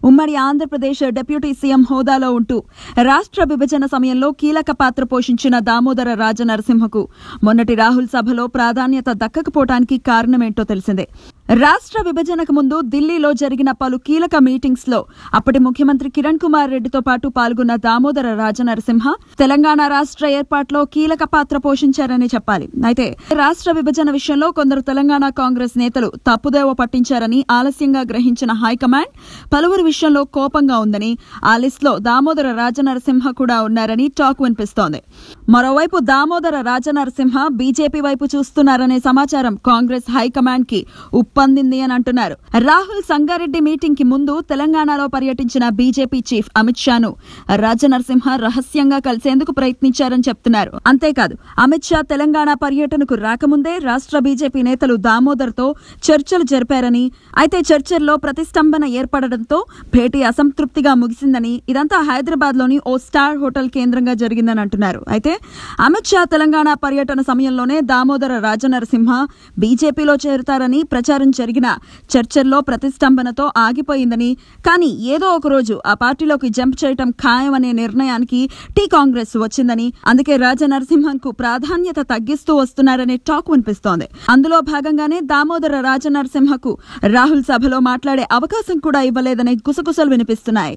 ఉమ్మడి Andhra Pradesh deputy CM హోదాలో ఉంటూ రాష్ట్ర విభజన సమయంలో కీలక పాత్ర పోషించిన దామోదర రాజనరసింహకు మొన్నటి రాహుల్ సభలో ప్రాధాన్యత దక్కకపోవడానికి కారణమేంటో తెలిసిందే. రాష్ట్ర విభజనకు ముందు ఢిల్లీలో జరిగిన పలు కీలక మీటింగ్స్ లో అప్పటి ముఖ్యమంత్రి కిరణ్ కుమార్ రెడ్డితో పాటు పాల్గొన్న దామోదర రాజనరసింహ తెలంగాణ రాష్ట్ర ఏర్పాటులో కీలక పాత్ర పోషించారని చెప్పాలి. అయితే రాష్ట్ర విభజన విషయంలో కొందరు తెలంగాణ కాంగ్రెస్ నేతలు తప్పుదేవ పట్టించారని ఆలస్యంగా గ్రహించిన హైకమాండ్ పలువురు విషయంలో కోపంగా ఉందని, ఆ లిస్ట్ లో దామోదర రాజనరసింహ కూడా ఉన్నారని టాక్ వినిపిస్తోంది. మరోవైపు దామోదర రాజనరసింహ బీజేపీ వైపు చూస్తున్నారనే సమాచారం కాంగ్రెస్ హైకమాండ్ కి ఉప్పందింది అని అంటున్నారు. రాహుల్ సంగారెడ్డి మీటింగ్ కి ముందు తెలంగాణలో పర్యటించిన బీజేపీ చీఫ్ అమిత్ షాను రాజనరసింహ రహస్యంగా కలిసేందుకు ప్రయత్నించారని చెప్తున్నారు. అంతేకాదు, అమిత్ షా తెలంగాణ పర్యటనకు రాకముందే రాష్ట్ర బీజేపీ నేతలు దామోదర్ తో చర్చలు జరిపారని, అయితే చర్చల్లో ప్రతిష్టంభన ఏర్పడడంతో భేటీ అసంతృప్తిగా ముగిసిందని, ఇదంతా హైదరాబాద్ లోని ఓ స్టార్ హోటల్ కేంద్రంగా జరిగిందని అంటున్నారు. అయితే అమిత్ షా తెలంగాణ పర్యటన సమయంలోనే దామోదర రాజనరసింహ బీజేపీలో చేరుతారని ప్రచారం జరిగిన చర్చల్లో ప్రతిష్టంభనతో ఆగిపోయిందని, కానీ ఏదో ఒక రోజు ఆ పార్టీలోకి జంప్ చేయటం ఖాయమనే నిర్ణయానికి టీ కాంగ్రెస్ వచ్చిందని, అందుకే రాజనరసింహన్కు ప్రాధాన్యత తగ్గిస్తూ వస్తున్నారనే టాక్ వినిపిస్తోంది. అందులో భాగంగానే దామోదర రాజనరసింహకు రాహుల్ సభలో మాట్లాడే అవకాశం కూడా ఇవ్వలేదనే గుసగుసలు వినిపిస్తున్నాయి.